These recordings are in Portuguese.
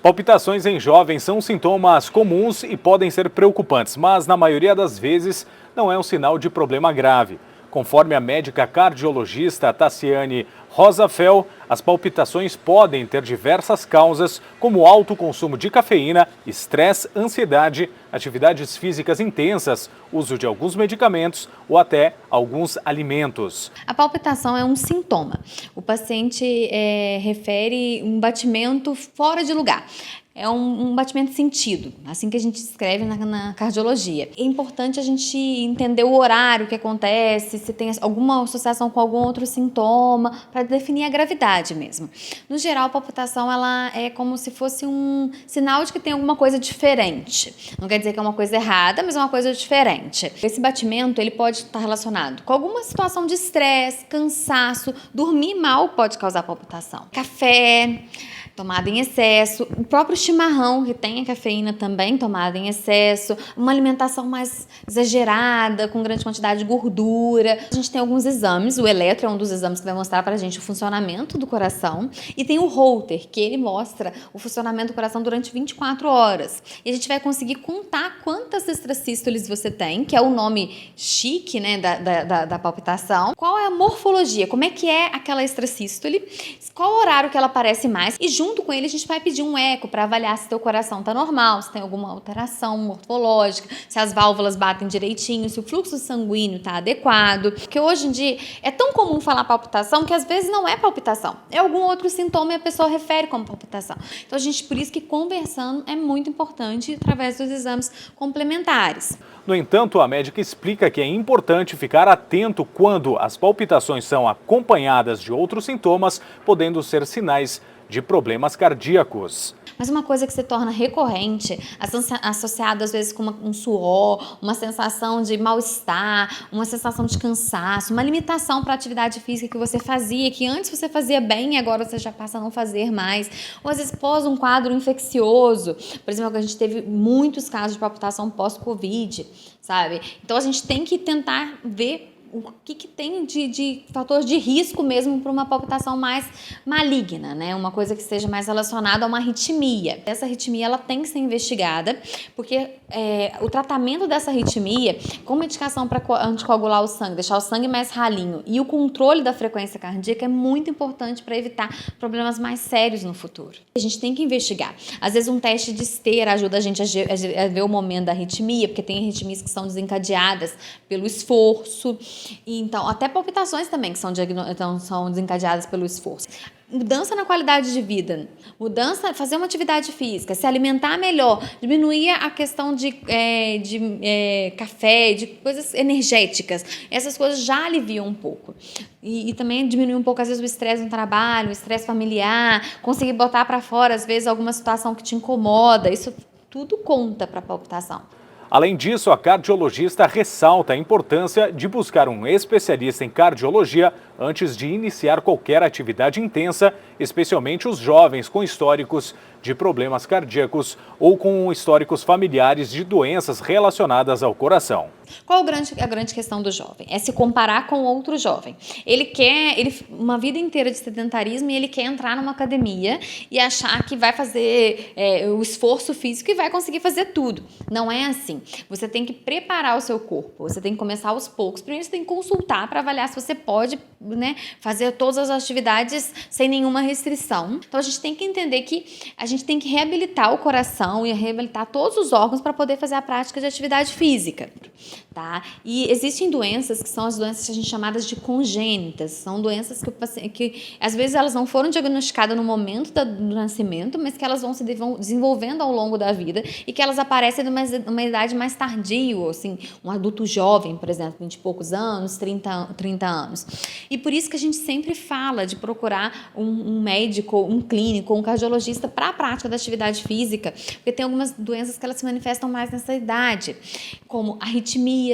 Palpitações em jovens são sintomas comuns e podem ser preocupantes, mas na maioria das vezes não é um sinal de problema grave. Conforme a médica cardiologista Tassiane Rosafel, as palpitações podem ter diversas causas, como alto consumo de cafeína, estresse, ansiedade, atividades físicas intensas, uso de alguns medicamentos ou até alguns alimentos. A palpitação é um sintoma. O paciente refere um batimento fora de lugar. É um batimento sentido, assim que a gente escreve na cardiologia. É importante a gente entender o horário que acontece, se tem alguma associação com algum outro sintoma, para definir a gravidade mesmo. No geral, a palpitação ela é como se fosse um sinal de que tem alguma coisa diferente. Não quer dizer que é uma coisa errada, mas é uma coisa diferente. Esse batimento ele pode estar relacionado com alguma situação de estresse, cansaço, dormir mal pode causar palpitação. Café tomada em excesso, o próprio chimarrão, que tem a cafeína também, tomada em excesso, uma alimentação mais exagerada, com grande quantidade de gordura. A gente tem alguns exames, o eletro é um dos exames que vai mostrar pra gente o funcionamento do coração, e tem o Holter, que ele mostra o funcionamento do coração durante 24 horas. E a gente vai conseguir contar quantas extrasístoles você tem, que é o nome chique, né, da palpitação. Qual é a morfologia, como é que é aquela extrasístole, qual o horário que ela aparece mais, e junto com ele a gente vai pedir um eco para avaliar se teu coração está normal, se tem alguma alteração morfológica, se as válvulas batem direitinho, se o fluxo sanguíneo está adequado. Porque hoje em dia é tão comum falar palpitação que às vezes não é palpitação, é algum outro sintoma e a pessoa refere como palpitação. Então por isso que conversando é muito importante através dos exames complementares. No entanto, a médica explica que é importante ficar atento quando as palpitações são acompanhadas de outros sintomas, podendo ser sinais de problemas cardíacos. Mas uma coisa que se torna recorrente, associada às vezes com um suor, uma sensação de mal-estar, uma sensação de cansaço, uma limitação para a atividade física que você fazia, que antes você fazia bem e agora você já passa a não fazer mais. Ou às vezes pós um quadro infeccioso. Por exemplo, a gente teve muitos casos de palpitação pós-Covid, sabe? Então a gente tem que tentar ver o que tem de fator de risco mesmo para uma palpitação mais maligna, né? Uma coisa que esteja mais relacionada a uma arritmia. Essa arritmia ela tem que ser investigada, porque o tratamento dessa arritmia, com medicação para anticoagular o sangue, deixar o sangue mais ralinho, e o controle da frequência cardíaca é muito importante para evitar problemas mais sérios no futuro. A gente tem que investigar. Às vezes um teste de esteira ajuda a gente a ver o momento da arritmia, porque tem arritmias que são desencadeadas pelo esforço. E então, até palpitações também que são desencadeadas pelo esforço. Mudança na qualidade de vida, fazer uma atividade física, se alimentar melhor, diminuir a questão de café, de coisas energéticas. Essas coisas já aliviam um pouco. E também diminuir um pouco, às vezes, o estresse no trabalho, o estresse familiar, conseguir botar para fora, às vezes, alguma situação que te incomoda. Isso tudo conta para a palpitação. Além disso, a cardiologista ressalta a importância de buscar um especialista em cardiologia antes de iniciar qualquer atividade intensa, especialmente os jovens com históricos de problemas cardíacos ou com históricos familiares de doenças relacionadas ao coração. Qual a grande questão do jovem? É se comparar com outro jovem. Ele quer uma vida inteira de sedentarismo e ele quer entrar numa academia e achar que vai fazer o esforço físico e vai conseguir fazer tudo. Não é assim. Você tem que preparar o seu corpo, você tem que começar aos poucos. Primeiro você tem que consultar para avaliar se você pode, né, fazer todas as atividades sem nenhuma restrição. Então a gente tem que entender que a gente tem que reabilitar o coração e reabilitar todos os órgãos para poder fazer a prática de atividade física. Tá? E existem doenças que são as doenças que a gente chamadas de congênitas, são doenças que às vezes elas não foram diagnosticadas no momento do nascimento, mas que elas vão se desenvolvendo ao longo da vida e que elas aparecem numa idade mais tardia, assim, um adulto jovem, por exemplo, 20 e poucos anos, 30 anos. E por isso que a gente sempre fala de procurar um médico, um clínico, um cardiologista para a prática da atividade física, porque tem algumas doenças que elas se manifestam mais nessa idade, como arritmias,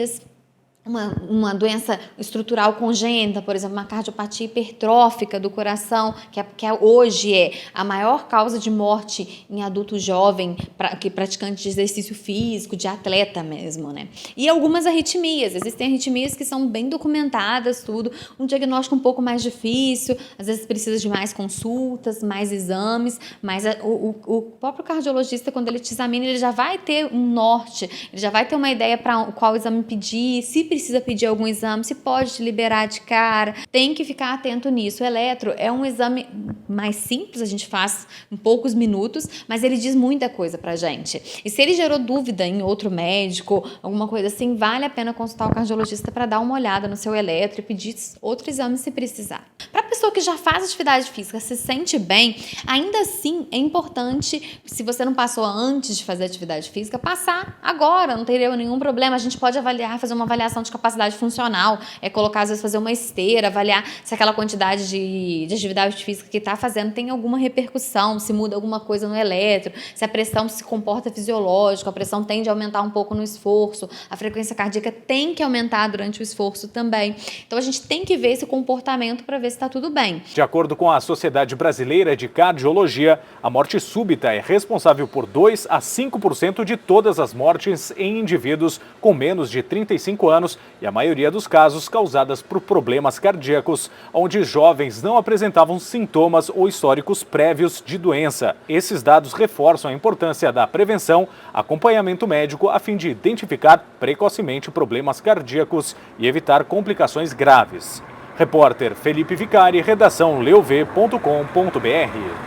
uma doença estrutural congênita, por exemplo, uma cardiopatia hipertrófica do coração, que hoje é a maior causa de morte em adulto jovem, que praticante de exercício físico, de atleta mesmo, né? E algumas arritmias, existem arritmias que são bem documentadas, tudo, um diagnóstico um pouco mais difícil, às vezes precisa de mais consultas, mais exames, mas o próprio cardiologista, quando ele te examina, ele já vai ter um norte, ele já vai ter uma ideia para qual exame pedir, se precisa pedir algum exame, se pode te liberar de cara, tem que ficar atento nisso. O eletro é um exame mais simples, a gente faz em poucos minutos, mas ele diz muita coisa pra gente. E se ele gerou dúvida em outro médico, alguma coisa assim, vale a pena consultar o cardiologista para dar uma olhada no seu eletro e pedir outro exame se precisar. Para a pessoa que já faz atividade física, se sente bem, ainda assim é importante, se você não passou antes de fazer atividade física, passar agora, não teria nenhum problema. A gente pode avaliar, fazer uma avaliação de capacidade funcional, colocar, às vezes, fazer uma esteira, avaliar se aquela quantidade de atividade física que está fazendo tem alguma repercussão, se muda alguma coisa no eletro, se a pressão se comporta fisiológico, a pressão tende a aumentar um pouco no esforço, a frequência cardíaca tem que aumentar durante o esforço também. Então a gente tem que ver esse comportamento para ver se está tudo bem. De acordo com a Sociedade Brasileira de Cardiologia, a morte súbita é responsável por 2 a 5% de todas as mortes em indivíduos com menos de 35 anos e a maioria dos casos causadas por problemas cardíacos, onde jovens não apresentavam sintomas ou históricos prévios de doença. Esses dados reforçam a importância da prevenção, acompanhamento médico a fim de identificar precocemente problemas cardíacos e evitar complicações graves. Repórter Felipe Vicari, redação leov.com.br.